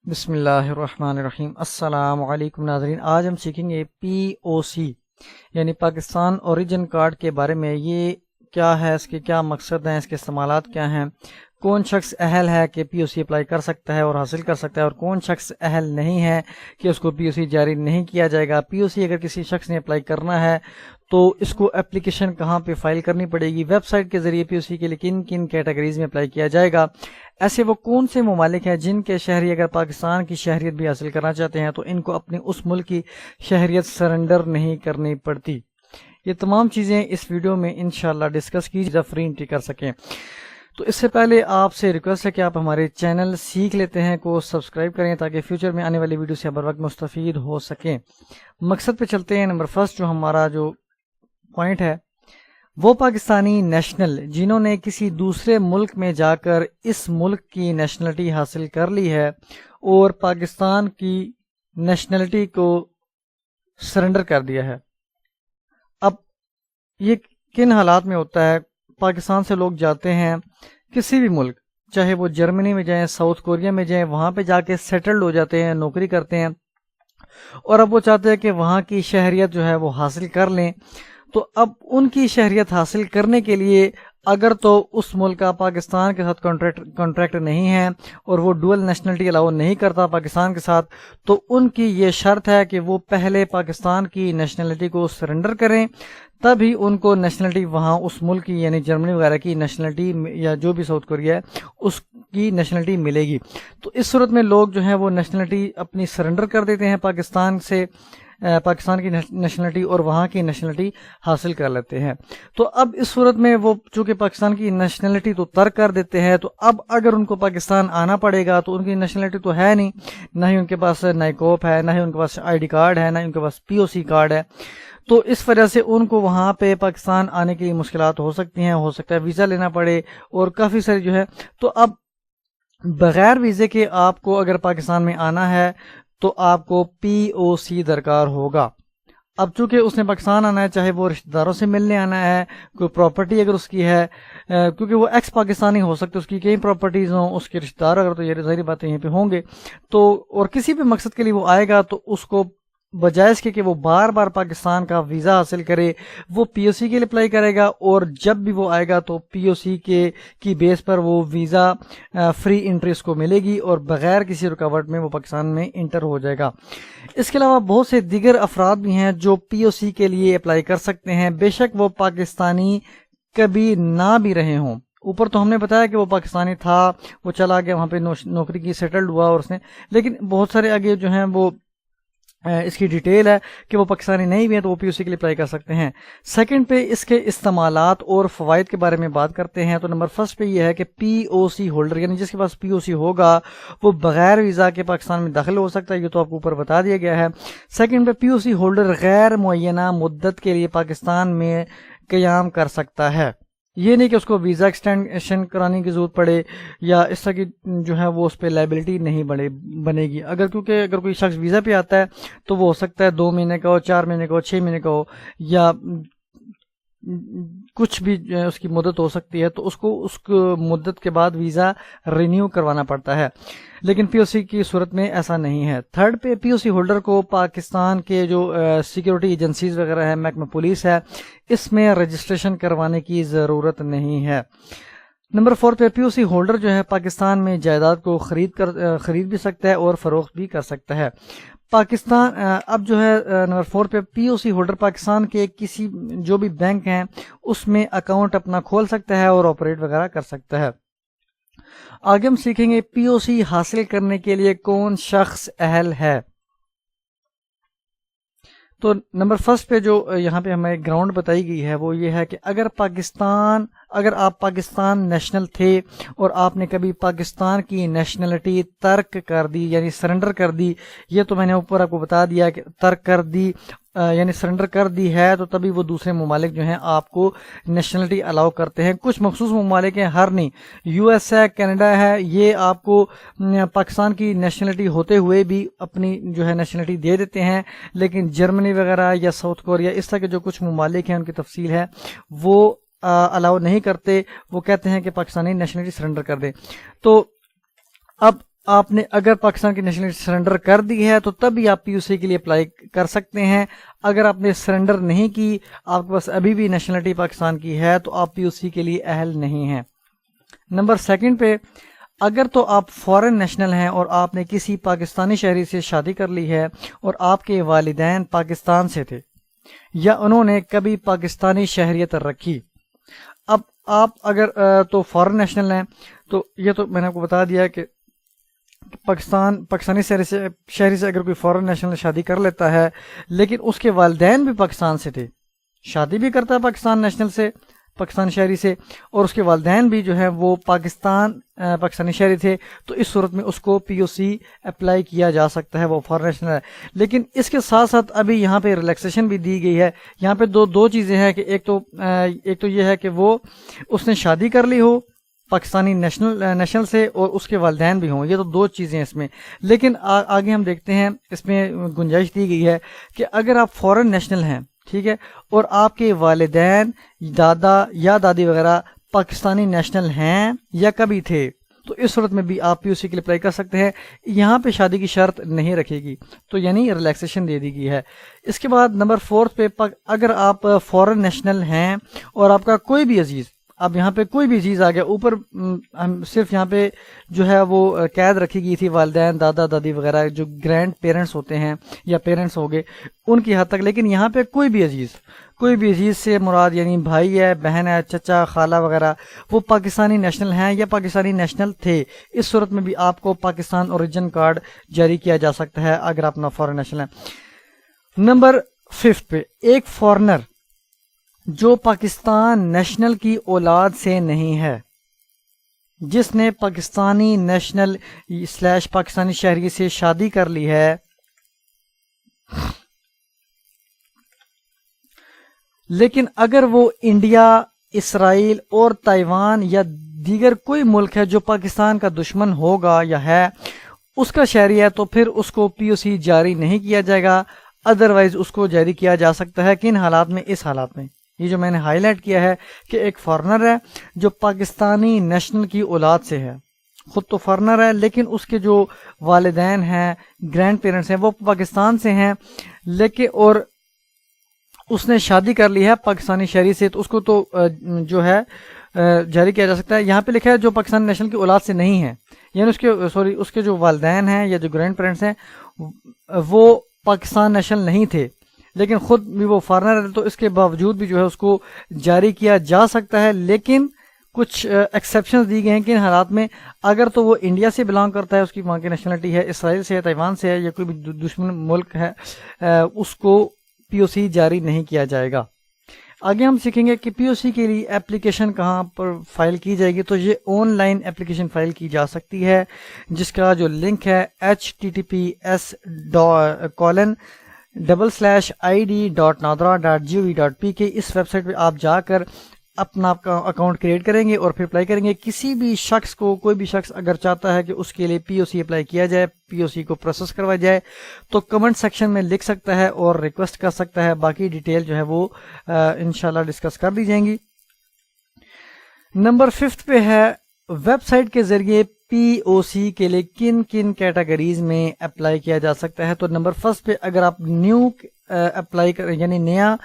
بسم اللہ الرحمن الرحیم۔ السلام علیکم ناظرین، آج ہم سیکھیں گے POC یعنی پاکستان اوریجن کارڈ کے بارے میں۔ یہ کیا ہے، اس کے کیا مقصد ہیں، اس کے استعمالات کیا ہیں، کون شخص اہل ہے کہ POC اپلائی کر سکتا ہے اور حاصل کر سکتا ہے، اور کون شخص اہل نہیں ہے کہ اس کو POC جاری نہیں کیا جائے گا۔ POC اگر کسی شخص نے اپلائی کرنا ہے تو اس کو اپلیکیشن کہاں پہ فائل کرنی پڑے گی، ویب سائٹ کے ذریعے POC کے لیے کن کن کیٹیگریز میں اپلائی کیا جائے گا، ایسے وہ کون سے ممالک ہیں جن کے شہری اگر پاکستان کی شہریت بھی حاصل کرنا چاہتے ہیں تو ان کو اپنی اس ملک کی شہریت سرنڈر نہیں کرنی پڑتی۔ یہ تمام چیزیں اس ویڈیو میں انشاءاللہ ڈسکس کی فری انٹری کر سکیں۔ تو اس سے پہلے آپ سے ریکویسٹ ہے کہ آپ ہمارے چینل سیکھ لیتے ہیں کو سبسکرائب کریں تاکہ فیوچر میں آنے والی ویڈیو سے بر وقت مستفید ہو سکیں۔ مقصد پہ چلتے ہیں۔ نمبر فرسٹ جو ہمارا جو پوائنٹ ہے وہ پاکستانی نیشنل جنہوں نے کسی دوسرے ملک میں جا کر اس ملک کی نیشنلٹی حاصل کر لی ہے اور پاکستان کی نیشنلٹی کو سرنڈر کر دیا ہے۔ اب یہ کن حالات میں ہوتا ہے؟ پاکستان سے لوگ جاتے ہیں کسی بھی ملک، چاہے وہ جرمنی میں جائیں، ساؤتھ کوریا میں جائیں، وہاں پہ جا کے سیٹلڈ ہو جاتے ہیں، نوکری کرتے ہیں، اور اب وہ چاہتے ہیں کہ وہاں کی شہریت جو ہے وہ حاصل کر لیں۔ تو اب ان کی شہریت حاصل کرنے کے لیے اگر تو اس ملک کا پاکستان کے ساتھ کانٹریکٹ نہیں ہے اور وہ ڈوئل نیشنلٹی الاؤ نہیں کرتا پاکستان کے ساتھ، تو ان کی یہ شرط ہے کہ وہ پہلے پاکستان کی نیشنلٹی کو سرنڈر کریں، تبھی ان کو نیشنلٹی وہاں اس ملک کی یعنی جرمنی وغیرہ کی نیشنلٹی یا جو بھی ساؤتھ کوریا ہے اس کی نیشنلٹی ملے گی۔ تو اس صورت میں لوگ جو ہیں وہ نیشنلٹی اپنی سرنڈر کر دیتے ہیں پاکستان سے، پاکستان کی نیشنلٹی، اور وہاں کی نیشنلٹی حاصل کر لیتے ہیں۔ تو اب اس صورت میں وہ چونکہ پاکستان کی نیشنلٹی تو ترک کر دیتے ہیں، تو اب اگر ان کو پاکستان آنا پڑے گا تو ان کی نیشنلٹی تو ہے نہیں، نہ ہی ان کے پاس نائکوپ ہے، نہ ہی ان کے پاس ID کارڈ ہے، نہ ہی ان کے پاس POC کارڈ ہے۔ تو اس وجہ سے ان کو وہاں پہ پاکستان آنے کے لیے مشکلات ہو سکتی ہیں، ہو سکتا ہے ویزا لینا پڑے اور کافی ساری جو ہے۔ تو اب بغیر ویزے کے آپ کو اگر پاکستان میں آنا ہے تو آپ کو POC درکار ہوگا۔ اب چونکہ اس نے پاکستان آنا ہے، چاہے وہ رشتہ داروں سے ملنے آنا ہے، کوئی پراپرٹی اگر اس کی ہے، کیونکہ وہ ایکس پاکستانی ہو سکتے، اس کی کئی پراپرٹیز ہوں، اس کے رشتہ دار اگر تو یہ ظاہری باتیں یہیں پہ ہوں گے، تو اور کسی بھی مقصد کے لیے وہ آئے گا تو اس کو بجائے اس کے کہ وہ بار بار پاکستان کا ویزا حاصل کرے، وہ POC کے لیے اپلائی کرے گا، اور جب بھی وہ آئے گا تو POC کی بیس پر وہ ویزا فری انٹری اس کو ملے گی اور بغیر کسی رکاوٹ میں وہ پاکستان میں انٹر ہو جائے گا۔ اس کے علاوہ بہت سے دیگر افراد بھی ہیں جو POC کے لیے اپلائی کر سکتے ہیں، بے شک وہ پاکستانی کبھی نہ بھی رہے ہوں۔ اوپر تو ہم نے بتایا کہ وہ پاکستانی تھا، وہ چلا گیا وہاں پہ نوکری کی، سیٹلڈ ہوا اور اس نے، لیکن بہت سارے آگے جو ہیں وہ اس کی ڈیٹیل ہے کہ وہ پاکستانی نہیں بھی ہیں تو وہ POC کے لیے اپلائی کر سکتے ہیں۔ سیکنڈ پہ اس کے استعمالات اور فوائد کے بارے میں بات کرتے ہیں۔ تو نمبر فرسٹ پہ یہ ہے کہ POC ہولڈر یعنی جس کے پاس POC ہوگا وہ بغیر ویزا کے پاکستان میں داخل ہو سکتا ہے، یہ تو آپ کو اوپر بتا دیا گیا ہے۔ سیکنڈ پہ POC ہولڈر غیر معینہ مدت کے لیے پاکستان میں قیام کر سکتا ہے، یہ نہیں کہ اس کو ویزا ایکسٹینشن کرانے کی ضرورت پڑے یا اس طرح کی جو ہے وہ اس پہ لائبلٹی نہیں بنے گی۔ کیونکہ اگر کوئی شخص ویزا پہ آتا ہے تو وہ ہو سکتا ہے 2 مہینے کا ہو، 4 مہینے کا ہو، 6 مہینے کا ہو، یا کچھ بھی اس کی مدت ہو سکتی ہے، تو اس کو مدت کے بعد ویزا رینیو کروانا پڑتا ہے، لیکن POC کی صورت میں ایسا نہیں ہے۔ تھرڈ پہ POC ہولڈر کو پاکستان کے جو سیکیورٹی ایجنسیز وغیرہ ہے، محکمہ پولیس ہے، اس میں رجسٹریشن کروانے کی ضرورت نہیں ہے۔ نمبر 4 پہ POC ہولڈر جو ہے پاکستان میں جائیداد کو خرید بھی سکتا ہے اور فروخت بھی کر سکتا ہے۔ پاکستان اب جو ہے نمبر 4 پہ POC ہولڈر پاکستان کے کسی جو بھی بینک ہیں اس میں اکاؤنٹ اپنا کھول سکتا ہے اور آپریٹ وغیرہ کر سکتا ہے۔ آگے ہم سیکھیں گے POC حاصل کرنے کے لیے کون شخص اہل ہے۔ تو نمبر فرسٹ پہ جو یہاں پہ ہمیں گراؤنڈ بتائی گئی ہے وہ یہ ہے کہ اگر آپ پاکستان نیشنل تھے اور آپ نے کبھی پاکستان کی نیشنلٹی ترک کر دی یعنی سرنڈر کر دی، یہ تو میں نے اوپر آپ کو بتا دیا کہ ترک کر دی یعنی سرنڈر کر دی ہے، تو تبھی وہ دوسرے ممالک جو ہیں آپ کو نیشنلٹی الاؤ کرتے ہیں۔ کچھ مخصوص ممالک ہیں، ہر نہیں، US ہے، کینیڈا ہے، یہ آپ کو پاکستان کی نیشنلٹی ہوتے ہوئے بھی اپنی جو ہے نیشنلٹی دے دیتے ہیں، لیکن جرمنی وغیرہ یا ساؤتھ کوریا اس طرح کے جو کچھ ممالک ہیں ان کی تفصیل ہے وہ الاؤ نہیں کرتے، وہ کہتے ہیں کہ پاکستانی نیشنلٹی سرنڈر کر دیں۔ تو اب آپ نے اگر پاکستان کی نیشنلٹی سرنڈر کر دی ہے تو تب بھی آپ پی او سی کے لیے اپلائی کر سکتے ہیں. اگر آپ نے سرنڈر نہیں کی، آپ کے پاس ابھی بھی نیشنلٹی پاکستان کی ہے، تو آپ پی او سی کے لیے اہل نہیں ہیں. نمبر 2 پہ، اگر تو آپ فورن نیشنل ہیں اور آپ نے کسی پاکستانی شہری سے شادی کر لی ہے اور آپ کے والدین پاکستان سے تھے یا انہوں نے کبھی پاکستانی شہریت رکھی. اب آپ اگر تو فورن نیشنل ہیں، تو یہ تو میں نے آپ کو بتا دیا کہ پاکستانی شہری سے اگر کوئی فورن نیشنل شادی کر لیتا ہے لیکن اس کے والدین بھی پاکستان سے تھے، شادی بھی کرتا ہے پاکستان نیشنل سے، پاکستانی شہری سے، اور اس کے والدین بھی جو ہے وہ پاکستانی شہری تھے، تو اس صورت میں اس کو پی او سی اپلائی کیا جا سکتا ہے، وہ فورن نیشنل ہے. لیکن اس کے ساتھ ساتھ ابھی یہاں پہ ریلیکسیشن بھی دی گئی ہے. یہاں پہ دو چیزیں ہیں کہ ایک تو یہ ہے کہ وہ اس نے شادی کر لی ہو پاکستانی نیشنل سے اور اس کے والدین بھی ہوں. یہ تو 2 چیزیں اس میں. لیکن آگے ہم دیکھتے ہیں اس میں گنجائش دی گئی ہے کہ اگر آپ فورن نیشنل ہیں، ٹھیک ہے، اور آپ کے والدین، دادا یا دادی وغیرہ پاکستانی نیشنل ہیں یا کبھی تھے، تو اس صورت میں بھی آپ پی او سی کے لیے اپلائی کر سکتے ہیں. یہاں پہ شادی کی شرط نہیں رکھے گی، تو یعنی ریلیکسیشن دے دی گئی ہے. اس کے بعد نمبر 4 پہ، اگر آپ فورن نیشنل ہیں اور آپ کا کوئی بھی عزیز، اب یہاں پہ کوئی بھی چیز آ گیا اوپر، ہم صرف یہاں پہ جو ہے وہ قید رکھی گئی تھی والدین، دادا دادی وغیرہ جو گرینڈ پیرنٹس ہوتے ہیں یا پیرنٹس ہو گئے ان کی حد تک. لیکن یہاں پہ کوئی بھی عزیز سے مراد یعنی بھائی ہے، بہن ہے، چچا، خالہ وغیرہ، وہ پاکستانی نیشنل ہیں یا پاکستانی نیشنل تھے. اس صورت میں بھی آپ کو پاکستان اوریجن کارڈ جاری کیا جا سکتا ہے اگر آپ فورن نیشنل ہیں. نمبر 5 پہ، ایک فورنر جو پاکستان نیشنل کی اولاد سے نہیں ہے، جس نے پاکستانی نیشنل / پاکستانی شہری سے شادی کر لی ہے، لیکن اگر وہ انڈیا، اسرائیل اور تائیوان یا دیگر کوئی ملک ہے جو پاکستان کا دشمن ہوگا یا ہے، اس کا شہری ہے، تو پھر اس کو پی او سی جاری نہیں کیا جائے گا. ادروائز اس کو جاری کیا جا سکتا ہے. کن حالات میں؟ اس حالات میں یہ جو میں نے ہائی لائٹ کیا ہے کہ ایک فارنر ہے جو پاکستانی نیشنل کی اولاد سے ہے، خود تو فارنر ہے لیکن اس کے جو والدین ہیں، گرینڈ پیرنٹس ہیں، وہ پاکستان سے ہیں، لیکن اور اس نے شادی کر لی ہے پاکستانی شہری سے، تو اس کو تو جو ہے جاری کیا جا سکتا ہے. یہاں پہ لکھا ہے جو پاکستانی نیشنل کی اولاد سے نہیں ہے، یعنی اس کے جو والدین ہیں یا جو گرینڈ پیرنٹس ہیں وہ پاکستان نیشنل نہیں تھے لیکن خود بھی وہ فارنر ہے، تو اس کے باوجود بھی جو ہے اس کو جاری کیا جا سکتا ہے. لیکن کچھ ایکسیپشنز دی گئے ہیں کہ ان حالات میں اگر تو وہ انڈیا سے بلانگ کرتا ہے، اس کی وہاں کی نیشنلٹی ہے، اسرائیل سے ہے، تائیوان سے ہے، یا کوئی بھی دشمن ملک ہے، اس کو پی او سی جاری نہیں کیا جائے گا. آگے ہم سیکھیں گے کہ پی او سی کے لیے اپلیکیشن کہاں پر فائل کی جائے گی. تو یہ آن لائن اپلیکیشن فائل کی جا سکتی ہے جس کا جو لنک ہے https://id.nadra.gov.pk. اس ویب سائٹ پہ آپ جا کر اپنا اکاؤنٹ کریٹ کریں گے اور پھر اپلائی کریں گے. کسی بھی شخص کو، کوئی بھی شخص اگر چاہتا ہے کہ اس کے لیے پی او سی اپلائی کیا جائے، پی او سی کو پروسیس کروایا جائے، تو کمنٹ سیکشن میں لکھ سکتا ہے اور ریکویسٹ کر سکتا ہے. باقی ڈیٹیل جو ہے وہ انشاءاللہ ڈسکس کر دی جائیں گی. نمبر 5 پہ ہے ویب سائٹ کے ذریعے پی او سی کے لیے کن کن کیٹیگریز میں اپلائی کیا جا سکتا ہے. تو نمبر 1 پہ اگر آپ نیو اپلائی یعنی نیا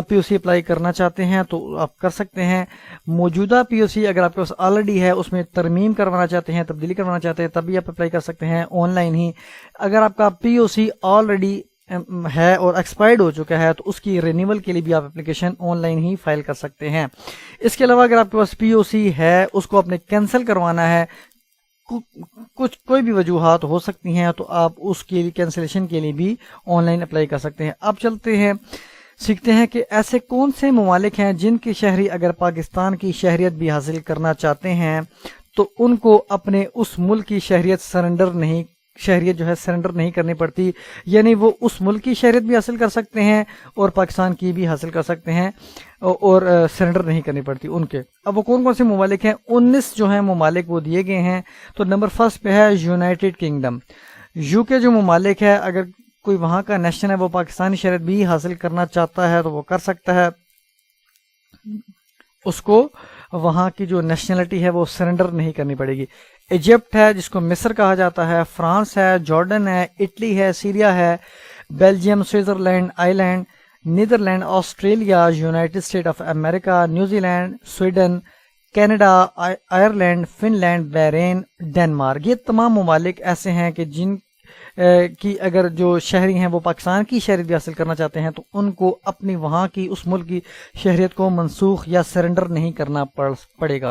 پی او سی اپلائی کرنا چاہتے ہیں تو آپ کر سکتے ہیں. موجودہ پی او سی اگر آپ کے پاس آلریڈی ہے، اس میں ترمیم کروانا چاہتے ہیں، تبدیلی کروانا چاہتے ہیں، تب بھی آپ اپلائی کر سکتے ہیں آن لائن ہی. اگر آپ کا پی او سی آلریڈی ہے اور ایکسپائرڈ ہو چکا ہے تو اس کی رینیول کے لیے بھی آپ application on line he file کر سکتے ہیں. اس کے علاوہ اگر آپ کے پاس پی او سی ہے، اس کو آپ نے کینسل کروانا ہے، کوئی بھی وجوہات ہو سکتی ہیں، تو آپ اس کے لیے کینسلیشن کے لیے بھی آن لائن اپلائی کر سکتے ہیں. اب چلتے ہیں، سیکھتے ہیں کہ ایسے کون سے ممالک ہیں جن کے شہری اگر پاکستان کی شہریت بھی حاصل کرنا چاہتے ہیں تو ان کو اپنے اس ملک کی شہریت سرنڈر نہیں کرنی پڑتی، یعنی وہ اس ملک کی شہریت بھی حاصل کر سکتے ہیں اور پاکستان کی بھی حاصل کر سکتے ہیں اور سرنڈر نہیں کرنی پڑتی ان کے. اب وہ کون کون سے ممالک ہیں؟ 19 جو ہیں ممالک وہ دیے گئے ہیں. تو نمبر 1 پہ ہے یونائٹڈ کنگڈم. یو کے جو ممالک ہے، اگر کوئی وہاں کا نیشنل ہے وہ پاکستانی شہریت بھی حاصل کرنا چاہتا ہے تو وہ کر سکتا ہے. اس کو وہاں کی جو نیشنلٹی ہے وہ سرنڈر نہیں کرنی پڑے گی۔ ایجپٹ ہے جس کو مصر کہا جاتا ہے، فرانس ہے، جارڈن ہے، اٹلی ہے، سیریا ہے، Belgium, Switzerland, Iceland, Netherland, Australia, United State of America, New Zealand, Sweden, Canada, Ireland, Finland, Bahrain, Denmark. یہ تمام ممالک ایسے ہیں کہ جن کی اگر جو شہری ہیں وہ پاکستان کی شہریت بھی حاصل کرنا چاہتے ہیں تو ان کو اپنی وہاں کی اس ملک کی شہریت کو منسوخ یا سرنڈر نہیں کرنا پڑے گا۔